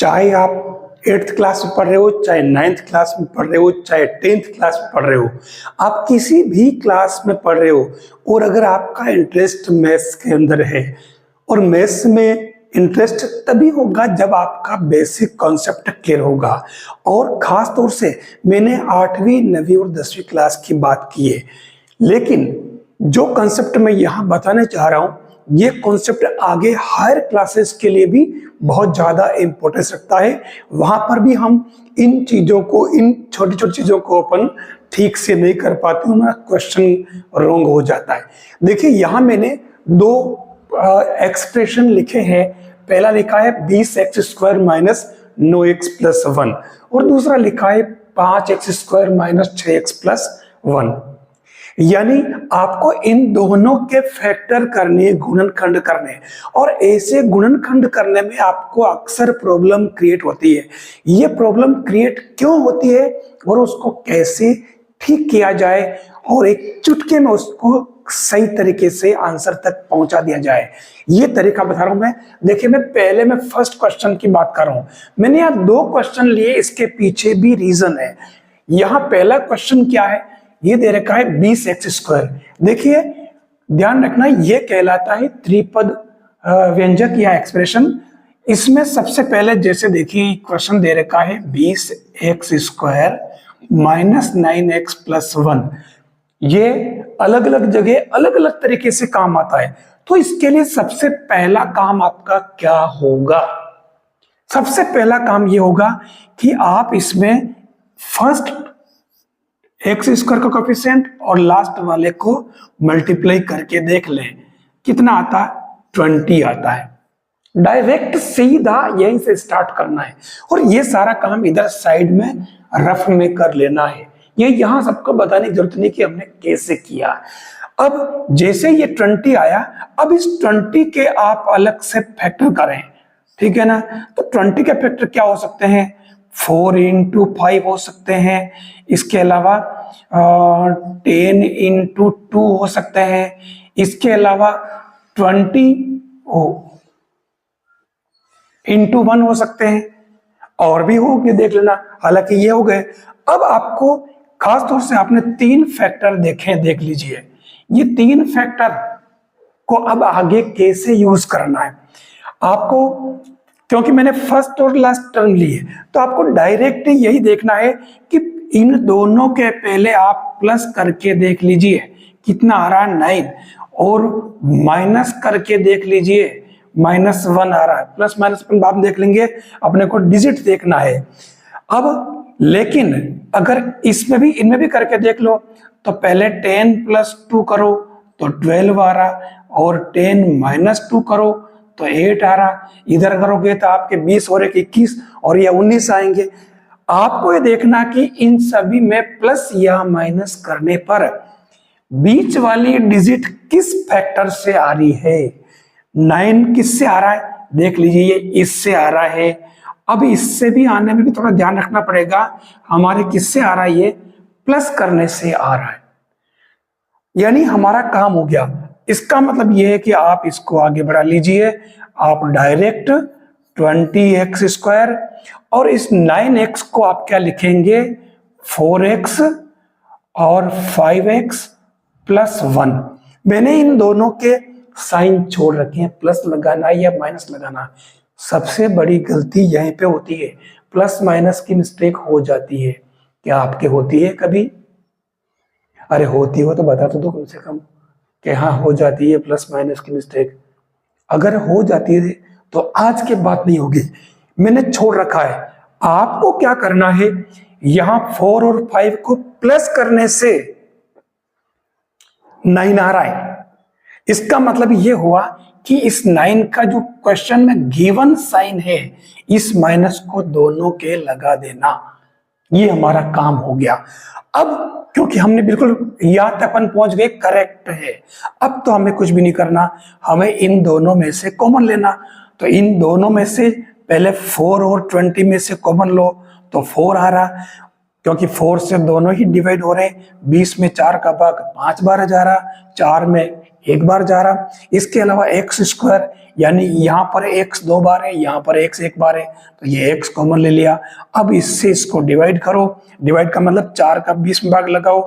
चाहे आप 8th class में पढ़ रहे हो, चाहे 9th क्लास में पढ़ रहे हो, चाहे 10th क्लास में पढ़ रहे हो, आप किसी भी क्लास में पढ़ रहे हो और अगर आपका इंटरेस्ट मैथ्स के अंदर है, और मैथ्स में इंटरेस्ट तभी होगा जब आपका बेसिक कॉन्सेप्ट क्लियर होगा। और खास तौर से मैंने 8वीं 9वीं और 10वीं क्लास की बात की है, लेकिन जो कॉन्सेप्ट मैं यहाँ बताने चाह रहा हूँ ये कॉन्सेप्ट आगे हायर क्लासेस के लिए भी बहुत ज़्यादा इम्पोर्टेंस रखता है। वहाँ पर भी हम इन चीज़ों को, इन छोटी छोटी चीज़ों को अपन ठीक से नहीं कर पाते, हमारा क्वेश्चन रॉन्ग हो जाता है। देखिए यहाँ मैंने दो एक्सप्रेशन लिखे हैं। पहला लिखा है 20x² माइनस 9x प्लस 1 और दूसरा लिखा है 5x² माइनस 6x प्लस 1। यानी आपको इन दोनों के फैक्टर करने, गुणनखंड करने, और ऐसे गुणनखंड करने में आपको अक्सर प्रॉब्लम क्रिएट होती है। ये प्रॉब्लम क्रिएट क्यों होती है और उसको कैसे ठीक किया जाए और एक चुटके में उसको सही तरीके से आंसर तक पहुंचा दिया जाए, ये तरीका बता रहा हूं मैं। देखिए मैं फर्स्ट क्वेश्चन की बात कर रहा हूं। मैंने यहाँ दो क्वेश्चन लिए, इसके पीछे भी रीजन है। यहाँ पहला क्वेश्चन क्या है, ये दे रखा है 20x²। देखिए ध्यान रखना, ये कहलाता है त्रिपद व्यंजक या एक्सप्रेशन। इसमें सबसे पहले जैसे देखिए क्वेश्चन दे रखा है 20x² माइनस 9x प्लस 1। ये अलग अलग जगह अलग अलग तरीके से काम आता है। तो इसके लिए सबसे पहला काम आपका क्या होगा? सबसे पहला काम ये होगा कि आप इसमें फर्स्ट x² का कोएफिशिएंट और लास्ट वाले को मल्टीप्लाई करके देख लें कितना आता है, 20 आता है। डायरेक्ट सीधा यहीं से स्टार्ट करना है और ये सारा काम इधर साइड में रफ में कर लेना है। ये यहां सबको बताने की जरूरत नहीं कि हमने कैसे किया। अब जैसे ये 20 आया, अब इस 20 के आप अलग से फैक्टर करें, ठीक है ना। तो 20 के फैक्टर क्या हो सकते हैं, 4 × 5 हो सकते हैं। इसके अलावा 10 × 2 हो सकते हैं। इसके अलावा 20 × 1 हो सकते हैं, और भी हो के देख लेना। हालांकि ये हो गए। अब आपको खास तौर से आपने 3 फैक्टर देख लीजिए। ये 3 फैक्टर को अब आगे कैसे यूज करना है आपको, क्योंकि मैंने फर्स्ट और लास्ट टर्म लिए, तो आपको डायरेक्ट यही देखना है कि इन दोनों के पहले आप प्लस करके देख लीजिए कितना आ रहा है 9, और माइनस करके देख लीजिए -1 आ रहा है। प्लस माइनस अपन बाद देख लेंगे, अपने को डिजिट देखना है। अब लेकिन अगर इसमें भी इनमें भी करके देख लो, तो पहले 10 + 2 करो तो 12 आ रहा, और 10 - 2 करो तो 8 आ रहा। इधर करोगे तो आपके 20 और 21 और ये 19 आएंगे। आपको ये देखना कि इन सभी में प्लस या माइनस करने पर बीच वाली डिजिट किस फैक्टर से आ रही है। 9 किससे आ रहा है, देख लीजिए ये इससे आ रहा है। अब इससे भी आने में भी थोड़ा ध्यान रखना पड़ेगा, हमारे किससे आ रहा है, ये प्लस करने से आ रहा है। यानी हमारा काम हो गया। इसका मतलब ये है कि आप इसको आगे बढ़ा लीजिए। आप डायरेक्ट 20x² और इस 9x को आप क्या लिखेंगे, 4x और 5x प्लस 1। मैंने इन दोनों के साइन छोड़ रखे हैं, प्लस लगाना या माइनस लगाना। सबसे बड़ी गलती यहीं पे होती है, प्लस माइनस की मिस्टेक हो जाती है। क्या आपके होती है कभी? अरे होती हो तो बता तो दो कम से कम कि हाँ हो जाती है प्लस माइनस की मिस्टेक। अगर हो जाती है तो आज के बात नहीं होगी, मैंने छोड़ रखा है। आपको क्या करना है, यहां 4 और 5 को प्लस करने से 9 आ रहा है। इसका मतलब ये हुआ कि इस 9 का जो क्वेश्चन में गिवन साइन है, इस माइनस को दोनों के लगा देना। ये हमारा काम हो गया। अब क्योंकि हमने बिल्कुल यहां तक अपन पहुंच गए, करेक्ट है, अब तो हमें कुछ भी नहीं करना, हमें इन दोनों में से कॉमन लेना। तो इन दोनों में से पहले 4 और 20 में से कॉमन लो तो 4 आ रहा, क्योंकि 4 से दोनों ही डिवाइड हो रहे हैं। 20 में 4 का भाग 5 बार जा रहा, 4 में 1 बार जा रहा। इसके अलावा x², यानी यहाँ पर x 2 बार है, यहाँ पर x 1 बार है, तो ये x कॉमन ले लिया। अब इससे इसको डिवाइड करो, डिवाइड का मतलब 4 का 20 में भाग लगाओ,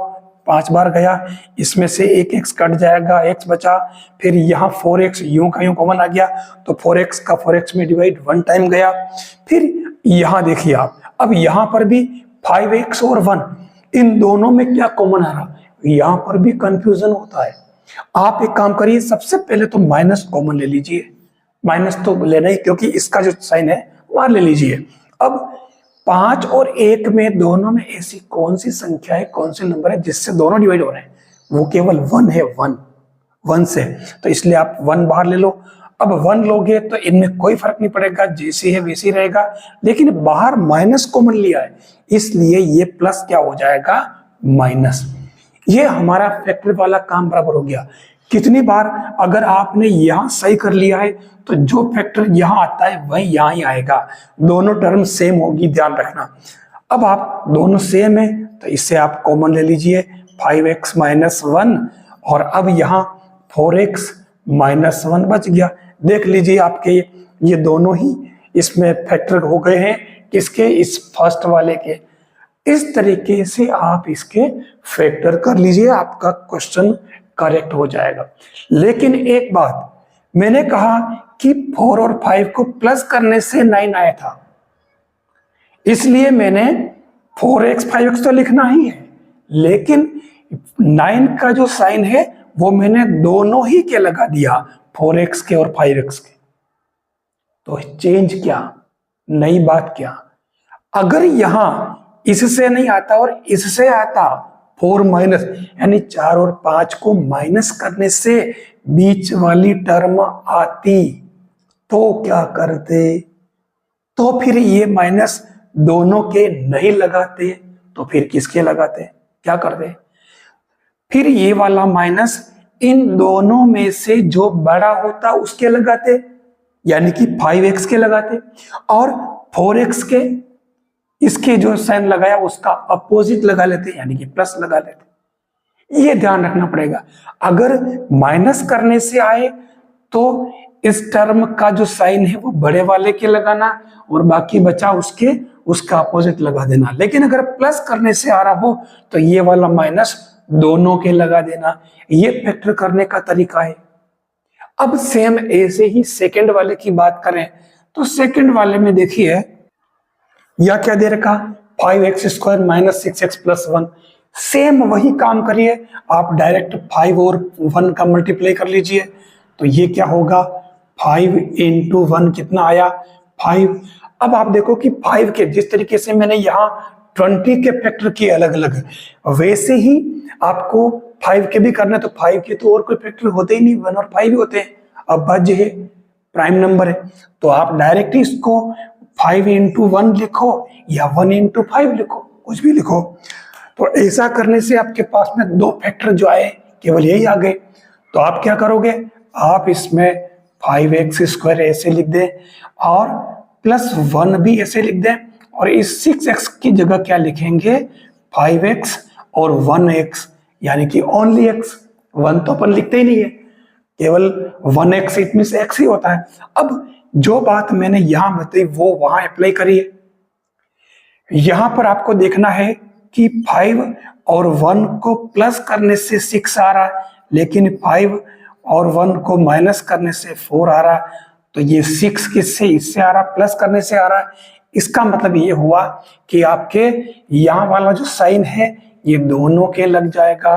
5 बार गया, इसमें से एक x कट जाएगा, x बचा, फिर यहाँ 4x यूं का यूं कॉमन आ गया, तो 4x का 4x में डिवाइड 1 टाइम गया। फिर यहाँ देखिए आप, अब यहाँ पर भी 5x और 1, इन दोनों में क्या कॉमन आ रहा, यहाँ पर भी कंफ्यूजन होता है। आप एक काम करिए, सबसे पहले तो माइनस कॉमन ले लीजिए, माइनस तो लेना ही, क्योंकि इसका जो साइन है वहां ले लीजिए। अब 5 और 1 में दोनों में ऐसी कौन सी संख्या है, कौन से नंबर है जिससे दोनों डिवाइड हो रहे हैं, वो केवल 1 है, 1 से, तो इसलिए आप 1 बाहर ले लो। अब 1 लोगे तो इनमें कोई फर्क नहीं पड़ेगा, जैसी है वैसी रहेगा, लेकिन बाहर माइनस कॉमन लिया है, इसलिए ये प्लस क्या हो जाएगा, माइनस। ये हमारा फैक्टर वाला काम बराबर हो गया। कितनी बार अगर आपने यहां सही कर लिया है तो जो फैक्टर यहां आता है वही यहां ही आएगा, दोनों टर्म सेम होगी, ध्यान रखना। अब आप दोनों सेम है तो इससे आप कॉमन ले लीजिए, 5x माइनस 1, और अब यहाँ 4x माइनस 1 बच गया। देख लीजिए आपके ये दोनों ही इसमें फैक्टर हो गए हैं, किसके, इस फर्स्ट वाले के। इस तरीके से आप इसके फैक्टर कर लीजिए, आपका क्वेश्चन करेक्ट हो जाएगा। लेकिन एक बात, मैंने कहा कि 4 और 5 को प्लस करने से 9 आया था, इसलिए मैंने 4x 5x तो लिखना ही है, लेकिन 9 का जो साइन है वो मैंने दोनों ही के लगा दिया, 4x के और 5x के। तो चेंज क्या, नई बात क्या, अगर यहां इससे नहीं आता और इससे आता 4 माइनस, यानी 4 और 5 को माइनस करने से बीच वाली टर्म आती, तो क्या करते, तो फिर ये माइनस दोनों के नहीं लगाते, तो फिर किसके लगाते, क्या करते, फिर ये वाला माइनस इन दोनों में से जो बड़ा होता उसके लगाते, यानी कि 5x के लगाते, और 4x के इसके जो साइन लगाया उसका अपोजिट लगा लेते, यानी कि प्लस लगा लेते। ये ध्यान रखना पड़ेगा, अगर माइनस करने से आए तो इस टर्म का जो साइन है वो बड़े वाले के लगाना और बाकी बचा उसका अपोजिट लगा देना। लेकिन अगर प्लस करने से आ रहा हो तो ये वाला माइनस दोनों के लगा देना। ये फैक्टर करने का तरीका है। अब सेम ऐसे ही सेकंड वाले की बात करें तो सेकंड वाले में देखिए या क्या दे रखा, 5x square minus 6x plus 1। Same वही काम करिए, आप डायरेक्ट 5 और 1 का मल्टीप्लाई कर लीजिए, तो ये क्या होगा, 5 इंटू 1 कितना आया, 5। अब आप देखो कि 5 के जिस तरीके से मैंने यहाँ 20 के फैक्टर किए अलग अलग, वैसे ही आपको 5 के भी करना है, तो 5 के तो और कोई फैक्टर होते ही नहीं, 1 और 5 ही होते हैं। अब बच है प्राइम नंबर है, तो आप डायरेक्ट इसको 5 इंटू 1 लिखो या 1 इंटू 5 लिखो, कुछ भी लिखो। तो ऐसा करने से आपके पास में दो फैक्टर जो आए केवल यही आ गए। तो आप क्या करोगे, आप इसमें 5x स्क्वायर ऐसे लिख दें और प्लस 1 भी ऐसे लिख दें, और इस 6x की जगह क्या लिखेंगे, 5x और 1x, यानी कि ओनली x। 1 तो अपन लिखते ही नहीं है, केवल 1x, इट मींस x ही होता है। अब जो बात मैंने यहां बताई वो वहां अप्लाई करिए। यहां पर आपको देखना है कि 5 और 1 को प्लस करने से 6 आ रहा है, लेकिन 5 और 1 को माइनस करने से 4 आ रहा है। तो ये 6 किससे, इससे आ रहा, प्लस करने से आ रहा है। इसका मतलब ये हुआ कि आपके यहां वाला जो साइन है ये दोनों के लग जाएगा।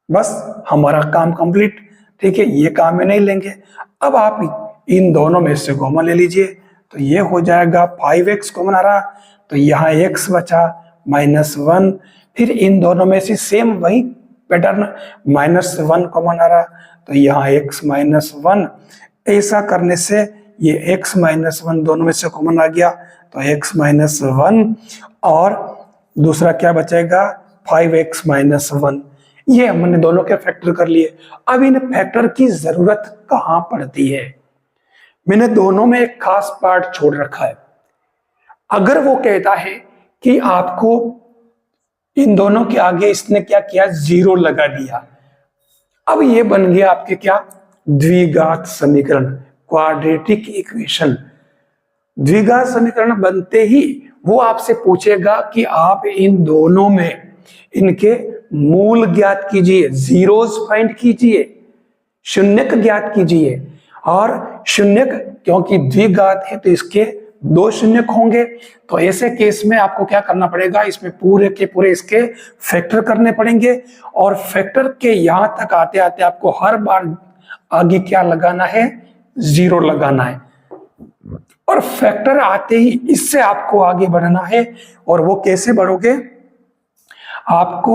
बस हमारा काम कंप्लीट। ठीक है, ये काम में नहीं लेंगे। अब आप इन दोनों में से कॉमन ले लीजिए, तो ये हो जाएगा 5x कॉमन आ रहा, तो यहाँ x बचा -1। फिर इन दोनों में से सेम वही पैटर्न, -1 कॉमन आ रहा, तो यहाँ x -1। ऐसा करने से ये x -1 दोनों में से कॉमन आ गया, तो x -1, और दूसरा क्या बचेगा, 5x -1। ये हमने दोनों के फैक्टर कर लिए। अब इन फैक्टर की जरूरत कहां पड़ती है, मैंने दोनों में एक खास पार्ट छोड़ रखा है। अगर वो कहता है कि आपको इन दोनों के आगे इसने क्या किया, 0 लगा दिया, अब ये बन गया आपके क्या, द्विघात समीकरण। Quadratic equation. द्विघात समीकरण बनते ही वो आपसे पूछेगा कि आप इन दोनों में इनके मूल ज्ञात कीजिए, जीरोस फाइंड कीजिए, शून्यक ज्ञात कीजिए। और शून्यक क्योंकि द्विघात है तो इसके दो शून्यक होंगे, तो ऐसे केस में आपको क्या करना पड़ेगा, इसमें पूरे के पूरे इसके फैक्टर करने पड़ेंगे। और फैक्टर के यहां तक आते आते आपको हर बार आगे क्या लगाना है, जीरो लगाना है। और फैक्टर आते ही इससे आपको आगे बढ़ना है। और वो कैसे बढ़ोगे, आपको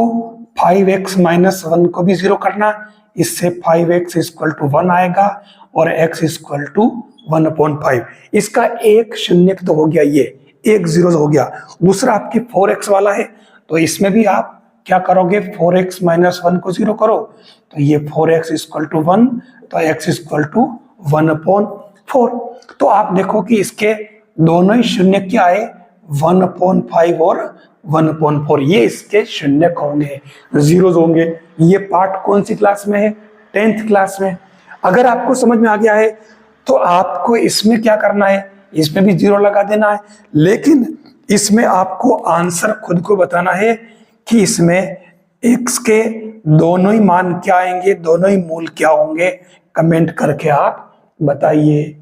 5x माइनस 1 को भी जीरो करना, इससे 5x इक्वल टू 1 आएगा और x इक्वल टू 1/5। इसका एक शून्य तो हो गया, ये एक जीरो हो गया। दूसरा आपकी 4x वाला है, तो इसमें भी आप क्या करोगे, 4x माइनस 1 को जीरो करो, तो ये 4x इक्वल टू 1, तो x इक्वल टू 1/4। तो आप देखो कि इसके दोनों ही शून्य क्या है, 1/5 और 1/4, ये इसके शून्य होंगे, जीरोस होंगे। ये पार्ट कौन सी क्लास में है, 10th क्लास में। अगर आपको समझ में आ गया है तो आपको इसमें क्या करना है, इसमें भी जीरो लगा देना है, लेकिन इसमें आपको आंसर खुद को बताना है कि इसमें x के दोनों ही मान क्या आएंगे, दोनों ही मूल क्या होंगे। कमेंट करके आप बताइए।